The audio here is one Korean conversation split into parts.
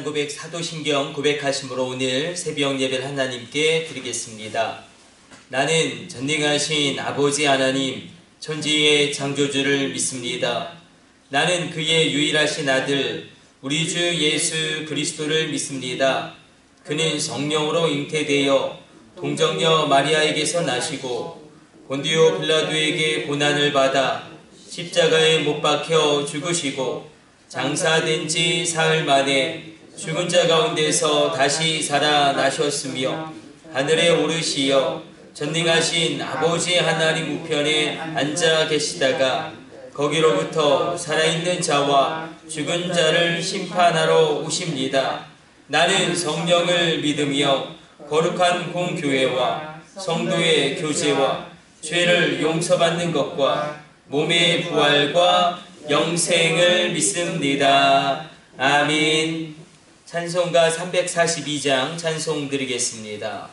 고백 사도신경 고백하심으로 오늘 새벽 예배를 하나님께 드리겠습니다. 나는 전능하신 아버지 하나님 천지의 창조주를 믿습니다. 나는 그의 유일하신 아들 우리 주 예수 그리스도를 믿습니다. 그는 성령으로 잉태되어 동정녀 마리아에게서 나시고 본디오 빌라도에게 고난을 받아 십자가에 못 박혀 죽으시고 장사된 지 사흘 만에 죽은 자 가운데서 다시 살아나셨으며 하늘에 오르시어 전능하신 아버지 하나님 우편에 앉아 계시다가 거기로부터 살아있는 자와 죽은 자를 심판하러 오십니다. 나는 성령을 믿으며 거룩한 공교회와 성도의 교제와 죄를 용서받는 것과 몸의 부활과 영생을 믿습니다. 아멘. 찬송가 342장 찬송 드리겠습니다.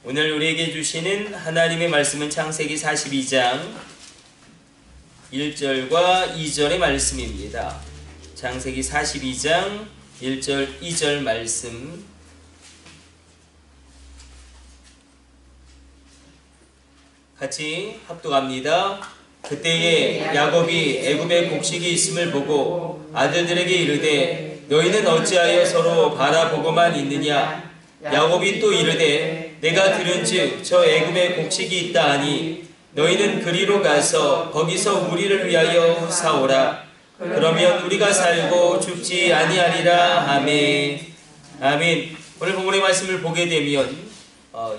오늘 우리에게 주시는 하나님의 말씀은 창세기 42장 1절과 2절의 말씀입니다. 창세기 42장 1절 2절 말씀 같이 합독합니다. 그때에 야곱이 애굽에 곡식이 있음을 보고 아들들에게 이르되 너희는 어찌하여 서로 바라보고만 있느냐. 야곱이 또 이르되 내가 들은즉 저 애굽에 곡식이 있다 하니 너희는 그리로 가서 거기서 우리를 위하여 사오라. 그러면 우리가 살고 죽지 아니하리라. 아멘. 아멘. 오늘 본문의 말씀을 보게 되면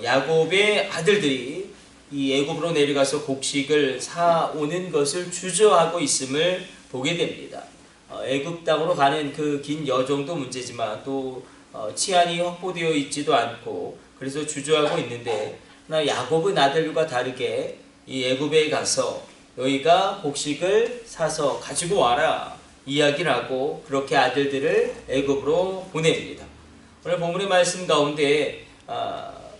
야곱의 아들들이 이 애굽으로 내려가서 곡식을 사오는 것을 주저하고 있음을 보게 됩니다. 애굽 땅으로 가는 그 긴 여정도 문제지만 또 치안이 확보되어 있지도 않고 그래서 주저하고 있는데 야곱은 아들과 다르게 이 애굽에 가서 너희가 곡식을 사서 가지고 와라. 이야기를 하고 그렇게 아들들을 애굽으로 보냅니다. 오늘 본문의 말씀 가운데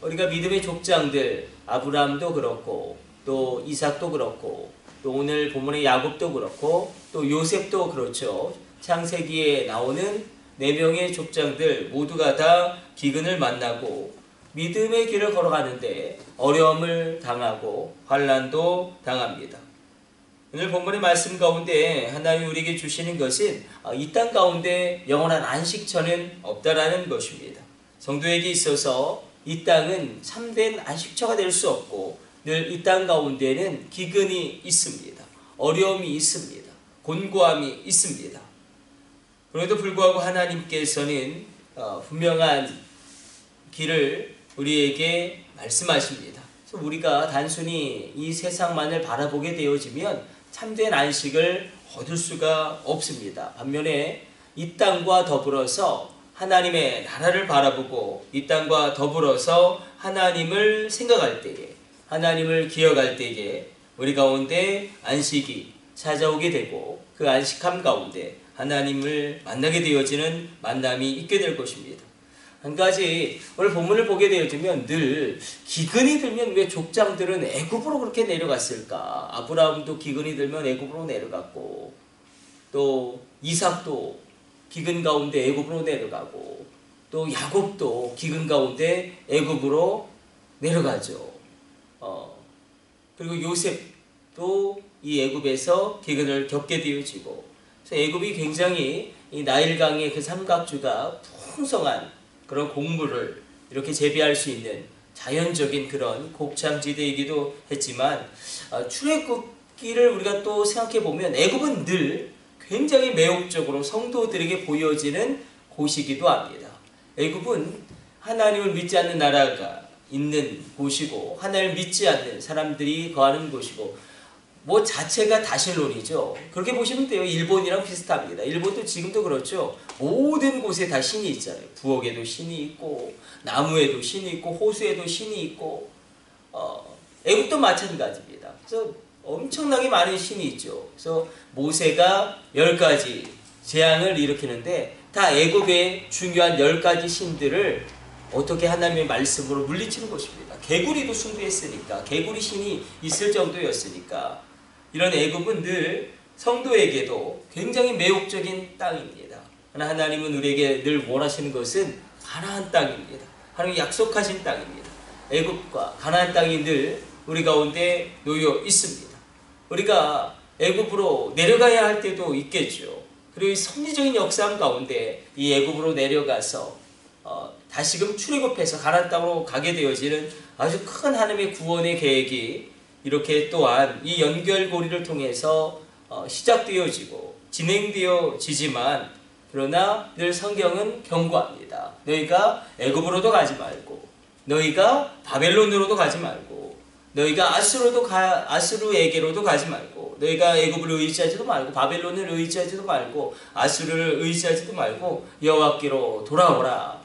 우리가 믿음의 족장들 아브라함도 그렇고 또 이삭도 그렇고 또 오늘 본문의 야곱도 그렇고 또 요셉도 그렇죠. 창세기에 나오는 4명의 족장들 모두가 다 기근을 만나고 믿음의 길을 걸어가는데 어려움을 당하고 환난도 당합니다. 오늘 본문의 말씀 가운데 하나님이 우리에게 주시는 것은 이 땅 가운데 영원한 안식처는 없다라는 것입니다. 성도에게 있어서 이 땅은 참된 안식처가 될 수 없고 늘 이 땅 가운데는 기근이 있습니다. 어려움이 있습니다. 곤고함이 있습니다. 그럼에도 불구하고 하나님께서는 분명한 길을 우리에게 말씀하십니다. 그래서 우리가 단순히 이 세상만을 바라보게 되어지면 참된 안식을 얻을 수가 없습니다. 반면에 이 땅과 더불어서 하나님의 나라를 바라보고 이 땅과 더불어서 하나님을 생각할 때에 하나님을 기억할 때에 우리 가운데 안식이 찾아오게 되고 그 안식함 가운데 하나님을 만나게 되어지는 만남이 있게 될 것입니다. 한 가지 오늘 본문을 보게 되어지면 늘 기근이 들면 왜 족장들은 애굽으로 그렇게 내려갔을까? 아브라함도 기근이 들면 애굽으로 내려갔고 또 이삭도 기근 가운데 애굽으로 내려가고 또 야곱도 기근 가운데 애굽으로 내려가죠. 그리고 요셉도 이 애굽에서 기근을 겪게 되어지고 그래서 애굽이 굉장히 이 나일강의 그 삼각주가 풍성한 그런 곡물을 이렇게 재배할 수 있는 자연적인 그런 곡창지대이기도 했지만 출애굽기를 우리가 또 생각해 보면 애굽은 늘 굉장히 매혹적으로 성도들에게 보여지는 곳이기도 합니다. 애굽은 하나님을 믿지 않는 나라가 있는 곳이고 하나님을 믿지 않는 사람들이 거하는 곳이고 뭐 자체가 다신론이죠. 그렇게 보시면 돼요. 일본이랑 비슷합니다. 일본도 지금도 그렇죠. 모든 곳에 다 신이 있잖아요. 부엌에도 신이 있고 나무에도 신이 있고 호수에도 신이 있고 애국도 마찬가지입니다. 그래서 엄청나게 많은 신이 있죠. 그래서 모세가 10가지 재앙을 일으키는데 다 애국의 중요한 10가지 신들을 어떻게 하나님의 말씀으로 물리치는 것입니다. 개구리도 숭배했으니까 개구리 신이 있을 정도였으니까 이런 애굽은 늘 성도에게도 굉장히 매혹적인 땅입니다. 그러나 하나님은 우리에게 늘 원하시는 것은 가나안 땅입니다. 하나님이 약속하신 땅입니다. 애굽과 가나안 땅이 늘 우리 가운데 놓여 있습니다. 우리가 애굽으로 내려가야 할 때도 있겠죠. 그리고 이 섭리적인 역사 가운데 이 애굽으로 내려가서 다시금 출애굽해서 가나안 땅으로 가게 되어지는 아주 큰 하나님의 구원의 계획이 이렇게 또한 이 연결고리를 통해서 시작되어지고 진행되어지지만 그러나 늘 성경은 경고합니다. 너희가 애굽으로도 가지 말고 너희가 바벨론으로도 가지 말고 너희가 아수르에게로도 가지 말고 너희가 애굽을 의지하지도 말고 바벨론을 의지하지도 말고 아수르를 의지하지도 말고 여호와께로 돌아오라.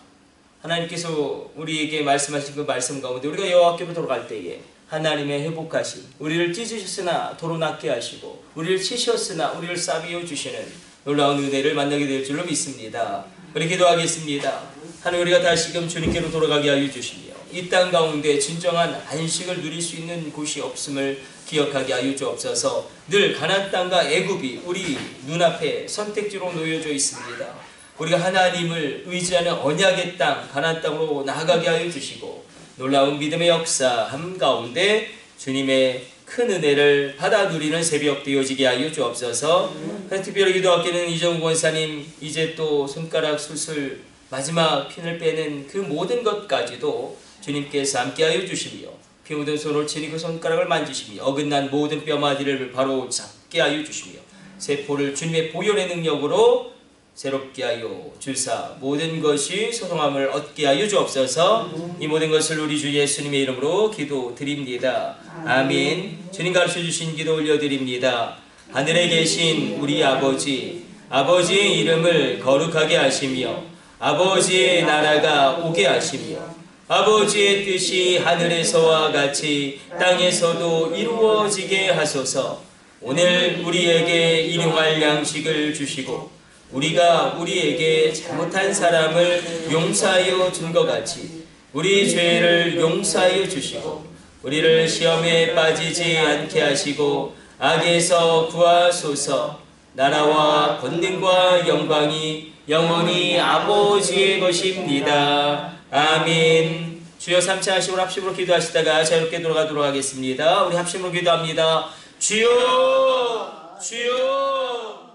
하나님께서 우리에게 말씀하신 그 말씀 가운데 우리가 여호와께로 돌아갈 때에 하나님의 회복하심 우리를 찢으셨으나 도로 낫게 하시고 우리를 치셨으나 우리를 싸비어 주시는 놀라운 은혜를 만나게 될 줄로 믿습니다. 우리 기도하겠습니다. 하나님 우리가 다시금 주님께로 돌아가게 하여 주시며 이 땅 가운데 진정한 안식을 누릴 수 있는 곳이 없음을 기억하게 하여 주옵소서. 늘 가나안 땅과 애굽이 우리 눈앞에 선택지로 놓여져 있습니다. 우리가 하나님을 의지하는 언약의 땅 가나안 땅으로 나아가게 하여 주시고 놀라운 믿음의 역사 한가운데 주님의 큰 은혜를 받아 누리는 새벽 되어지게 하여 주옵소서. 특별히 기도하기는 이정우 권사님 이제 또 손가락 수술 마지막 핀을 빼는 그 모든 것까지도 주님께서 함께하여 주시며 피 묻은 손을 치니 그 손가락을 만지시며 어긋난 모든 뼈마디를 바로 잡게 하여 주시며 세포를 주님의 보혈의 능력으로 새롭게 하여 주사 모든 것이 소성함을 얻게 하여 주옵소서. 이 모든 것을 우리 주 예수님의 이름으로 기도드립니다. 아멘. 주님 가르쳐 주신 기도 올려드립니다. 하늘에 계신 우리 아버지, 아버지의 이름을 거룩하게 하시며 아버지의 나라가 오게 하시며 아버지의 뜻이 하늘에서와 같이 땅에서도 이루어지게 하소서. 오늘 우리에게 일용할 양식을 주시고 우리가 우리에게 잘못한 사람을 용서하여 준 것 같이 우리 죄를 용서하여 주시고 우리를 시험에 빠지지 않게 하시고 악에서 구하소서. 나라와 권능과 영광이 영원히 아버지의 것입니다. 아멘. 주여 3차 하시고 합심으로 기도하시다가 자유롭게 돌아가도록 하겠습니다. 우리 합심으로 기도합니다. 주여 주여